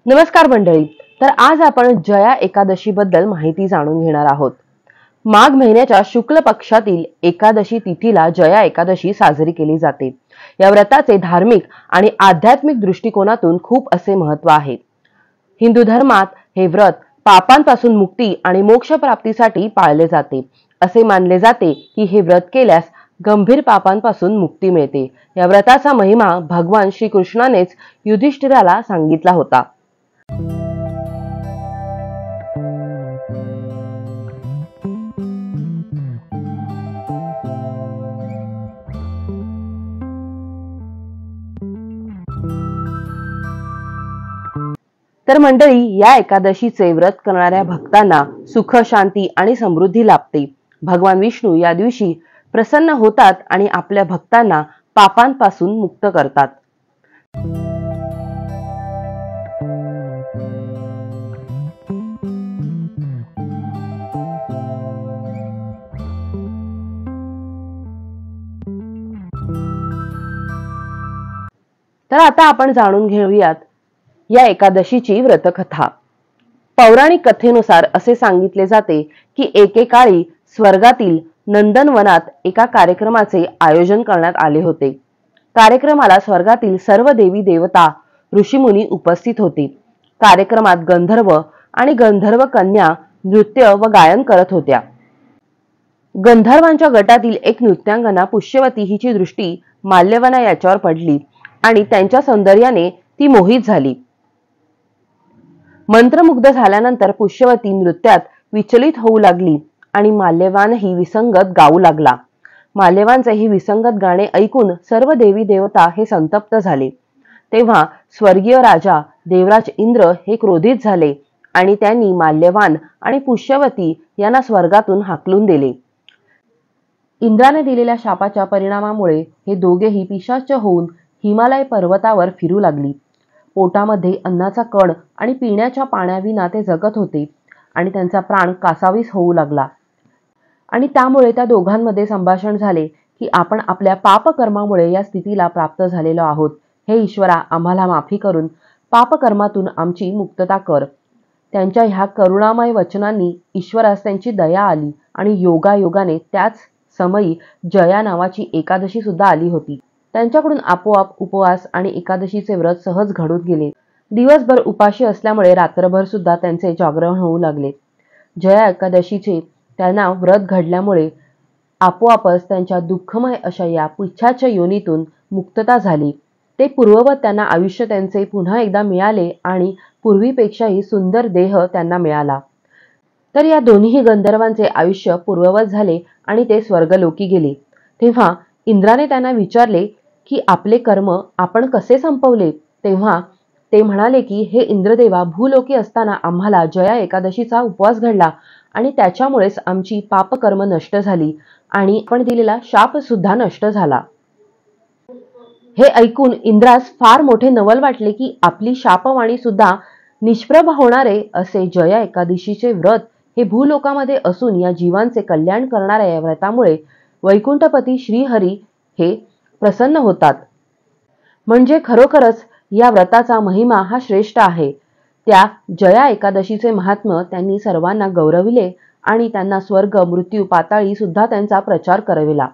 नमस्कार मंडळी. तर आज आपण जया एकादशी बद्दल माहिती जाणून घेणार आहोत. माघ महिन्याच्या शुक्ल पक्षातील एकादशी तिथीला जया एकादशी साजरी केली जाते. या व्रताचे धार्मिक आणि आध्यात्मिक दृष्टिकोनातून खूप असे महत्त्व आहे. हिंदू धर्मात हे व्रत पापांपासून मुक्ती आणि मोक्ष प्राप्तीसाठी पाळले जाते. असे मानले जाते की हे व्रत केल्यास गंभीर पापांपासून मुक्ती मिळते. या व्रताचा महिमा भगवान श्रीकृष्णानेच युधिष्ठिराला सांगितला होता. तर मंडळी, या एकादशीचे व्रत करणाऱ्या भक्तांना सुख, शांती आणि समृद्धी लाभते. भगवान विष्णू या दिवशी प्रसन्न होतात आणि आपल्या भक्तांना पापांपासून मुक्त करतात. तर आता आपण जाणून घेऊयात या एकादशीची व्रतकथा. पौराणिक कथेनुसार असे सांगितले जाते की एकेकाळी स्वर्गातील नंदनवनात एका कार्यक्रमाचे आयोजन करण्यात आले होते. कार्यक्रमाला स्वर्गातील सर्व देवी देवता, ऋषीमुनी उपस्थित होते. कार्यक्रमात गंधर्व आणि गंधर्व कन्या नृत्य व गायन करत होत्या. गंधर्वांच्या गटातील एक नृत्यांगना पुष्यवती हिची दृष्टी माल्यवना याच्यावर पडली आणि त्यांच्या सौंदर्याने ती मोहित झाली. मंत्रमुग्ध झाल्यानंतर पुष्यवती नृत्यात विचलित होऊ लागली आणि माल्यवानही विसंगत गाऊ लागला. माल्यवानचे हे विसंगत गाणे ऐकून सर्व देवी देवता हे संतप्त झाले. तेव्हा स्वर्गीय राजा देवराज इंद्र हे क्रोधित झाले आणि त्यांनी माल्यवान आणि पुष्यवती यांना स्वर्गातून हाकलून दिले. इंद्राने दिलेल्या शापाच्या परिणामामुळे हे दोघेही पिशाच होऊन हिमालय पर्वतावर फिरू लागली. पोटामध्ये अन्नाचा कण आणि पिण्याच्या पाण्याविना ते जगत होते आणि त्यांचा प्राण कासावीस होऊ लागला. आणि त्यामुळे त्या दोघांमध्ये संभाषण झाले की आपण आपल्या पापकर्मामुळे या स्थितीला प्राप्त झालेलो आहोत. हे ईश्वरा, आम्हाला माफी करून पापकर्मातून आमची मुक्तता कर. त्यांच्या ह्या करुणामय वचनांनी ईश्वरास त्यांची दया आली आणि योगायोगाने त्याच समयी जया नावाची एकादशी सुद्धा आली होती. त्यांच्याकडून आपोआप उपवास आणि एकादशीचे व्रत सहज घडून गेले. दिवसभर उपाशी असल्यामुळे रात्रभर सुद्धा त्यांचे जागरण होऊ लागले. जया एकादशीचे त्यांना व्रत घडल्यामुळे आपोआपच त्यांच्या दुःखमय अशा या पिशाच योनीतून मुक्तता झाली. ते पूर्ववत त्यांना आयुष्य त्यांचे पुन्हा एकदा मिळाले आणि पूर्वीपेक्षाही सुंदर देह त्यांना मिळाला. तर या दोन्ही गंधर्वांचे आयुष्य पूर्ववत झाले आणि ते स्वर्गलोकी गेले. तेव्हा इंद्राने त्यांना विचारले की आपले कर्म आपण कसे संपवले. तेव्हा ते म्हणाले की हे इंद्रदेवा, भूलोकी असताना आम्हाला जया एकादशीचा उपवास घडला आणि त्याच्यामुळेच आमची पापकर्म नष्ट झाली आणि आपण दिलेला शाप सुद्धा नष्ट झाला. हे ऐकून इंद्रास फार मोठे नवल वाटले की आपली शापवाणी सुद्धा निष्प्रभ होणारे असे जया एकादशीचे व्रत हे भूलोकामध्ये असून या जीवांचे कल्याण करणाऱ्या या व्रतामुळे वैकुंठपती श्रीहरी हे प्रसन्न होतात. म्हणजे खरोखरच या व्रताचा महिमा हा श्रेष्ठ आहे. त्या जया एकादशीचे महात्म्य त्यांनी सर्वांना गौरविले आणि त्यांना स्वर्ग, मृत्यू, पाताळी सुद्धा त्यांचा प्रचार करविला.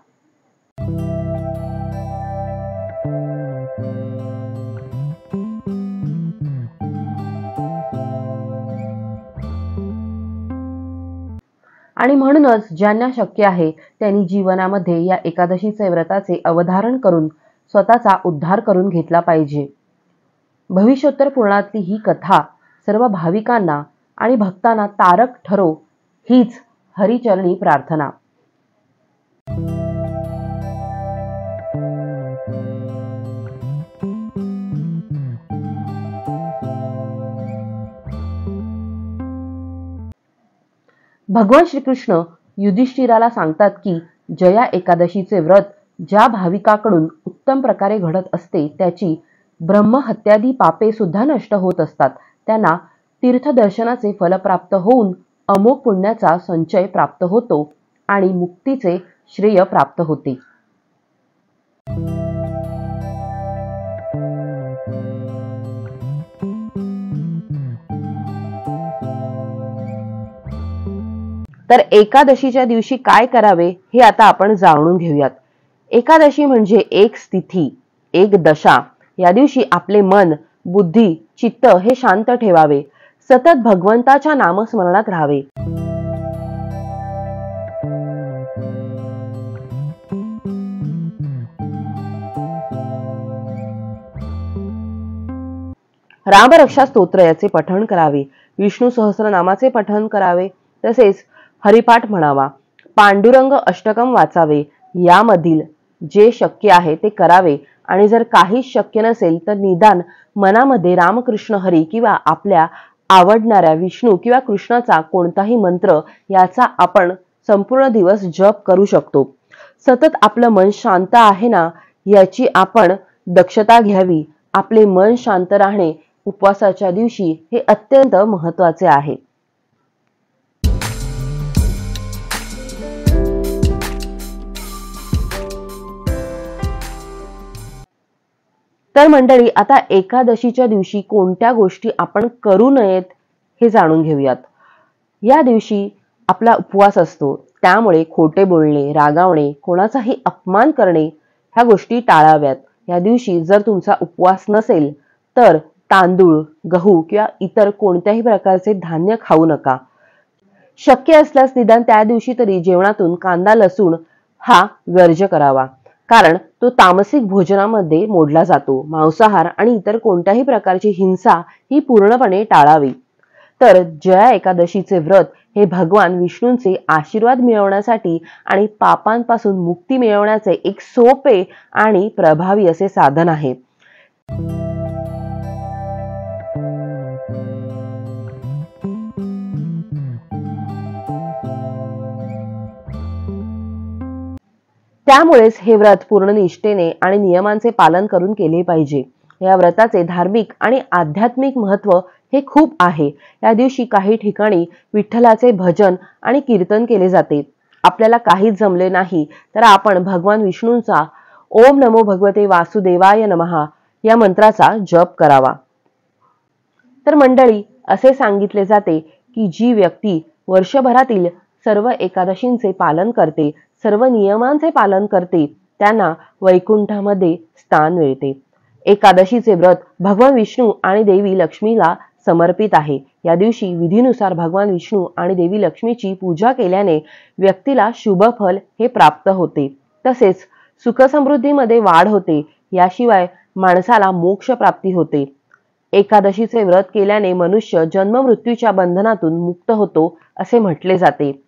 आणि म्हणूनच ज्यांना शक्य आहे त्यांनी जीवनामध्ये या एकादशीचे व्रताचे अवधारण करून स्वतःचा उद्धार करून घेतला पाहिजे. भविष्योत्तर पुराणातली ही कथा सर्व भाविकांना आणि भक्तांना तारक ठरो हीच हरिचरणी प्रार्थना. भगवान श्रीकृष्ण युधिष्ठिराला सांगतात की जया एकादशीचे व्रत ज्या भाविकाकडून उत्तम प्रकारे घडत असते त्याची ब्रह्महत्यादी पापे सुद्धा नष्ट होत असतात. त्यांना तीर्थदर्शनाचे फल प्राप्त होऊन अमोघ पुण्याचा संचय प्राप्त होतो आणि मुक्तीचे श्रेय प्राप्त होते. तर एकादशीच्या दिवशी काय करावे हे आता आपण जाणून घेऊयात. एकादशी म्हणजे एक स्थिती, एक दशा. या दिवशी आपले मन, बुद्धी, चित्त हे शांत ठेवावे. सतत भगवंताच्या नामस्मरणात राहावे. रामरक्षा स्तोत्र याचे पठण करावे. विष्णू सहस्रनामाचे पठण करावे. तसेच हरिपाठ म्हणावा. पांडुरंग अष्टकम वाचावे. यामधील जे शक्य आहे ते करावे. आणि जर काहीच शक्य नसेल तर निदान मनामध्ये रामकृष्ण हरी किंवा आपल्या आवडणाऱ्या विष्णू किंवा कृष्णाचा कोणताही मंत्र याचा आपण संपूर्ण दिवस जप करू शकतो. सतत आपलं मन शांत आहे ना याची आपण दक्षता घ्यावी. आपले मन शांत राहणे उपवासाच्या दिवशी हे अत्यंत महत्त्वाचे आहे. तर मंडळी, आता एकादशीच्या दिवशी कोणत्या गोष्टी आपण करू नयेत हे जाणून घेऊयात. या दिवशी आपला उपवास असतो, त्यामुळे खोटे बोलणे, रागावणे, कोणाचाही अपमान करणे ह्या गोष्टी टाळाव्यात. या दिवशी जर तुमचा उपवास नसेल तर तांदूळ, गहू किंवा इतर कोणत्याही प्रकारचे धान्य खाऊ नका. शक्य असल्यास निदान त्या दिवशी तरी जेवणातून कांदा, लसूण हा वर्ज्य करावा, कारण तो तामसिक भोजनामध्ये मोडला जातो. मांसाहार आणि इतर कोणत्याही प्रकारची हिंसा ही पूर्णपणे टाळावी. तर जया एकादशीचे व्रत हे भगवान विष्णूंचे आशीर्वाद मिळवण्यासाठी आणि पापांपासून मुक्ती मिळवण्याचे एक सोपे आणि प्रभावी असे साधन आहे. त्यामुळेच हे व्रत पूर्ण निष्ठेने आणि नियमांचे पालन करून केले पाहिजे. या व्रताचे धार्मिक आणि आध्यात्मिक महत्त्व हे खूप आहे. या दिवशी काही ठिकाणी विठ्ठलाचे भजन आणि कीर्तन केले जाते. आपल्याला काहीच जमले नाही तर आपण भगवान विष्णूंचा ओम नमो भगवते वासुदेवाय नमः या मंत्राचा जप करावा. तर मंडळी, असे सांगितले जाते की जी व्यक्ती वर्षभरातील सर्व एकादशींचे पालन करते, सर्व नियमांचे पालन करते, त्यांना वैकुंठामध्ये स्थान मिळते. एकादशीचे व्रत भगवान विष्णू आणि देवी लक्ष्मीला समर्पित आहे. या दिवशी विधीनुसार भगवान विष्णू आणि देवी लक्ष्मीची पूजा केल्याने व्यक्तीला शुभ फल हे प्राप्त होते. तसेच सुखसमृद्धीमध्ये वाढ होते. याशिवाय माणसाला मोक्ष प्राप्ती होते. एकादशीचे व्रत केल्याने मनुष्य जन्ममृत्यूच्या बंधनातून मुक्त होतो असे म्हटले जाते.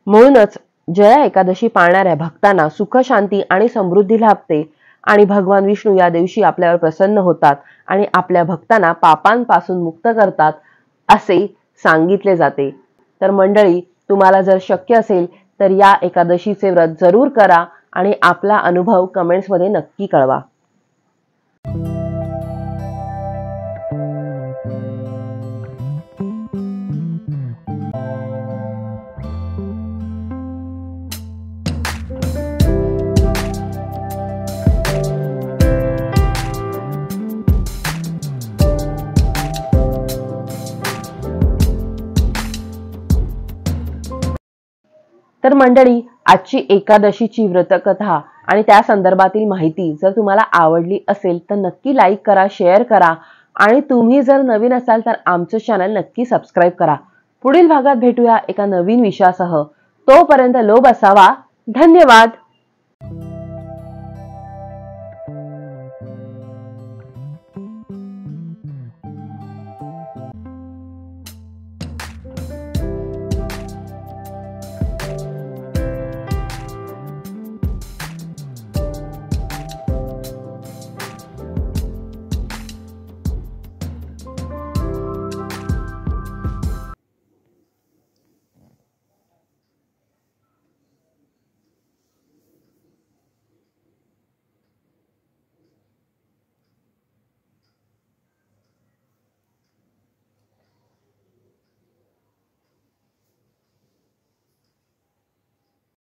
म्हणूनच जया एकादशी पाळणाऱ्या भक्तांना सुख, शांती आणि समृद्धी लाभते आणि भगवान विष्णू या दिवशी आपल्यावर प्रसन्न होतात आणि आपल्या भक्तांना पापांपासून मुक्त करतात असे सांगितले जाते. तर मंडळी, तुम्हाला जर शक्य असेल तर या एकादशीचे व्रत जरूर करा आणि आपला अनुभव कमेंट्समध्ये नक्की कळवा. तर मंडळी, आजची एकादशीची व्रतकथा आणि त्या संदर्भातील माहिती जर तुम्हाला आवडली असेल तर नक्की लाईक करा, शेअर करा आणि तुम्ही जर नवीन असाल तर आमचं चॅनल नक्की सबस्क्राईब करा. पुढील भागात भेटूया एका नवीन विषयासह. तोपर्यंत लोभ असावा. धन्यवाद.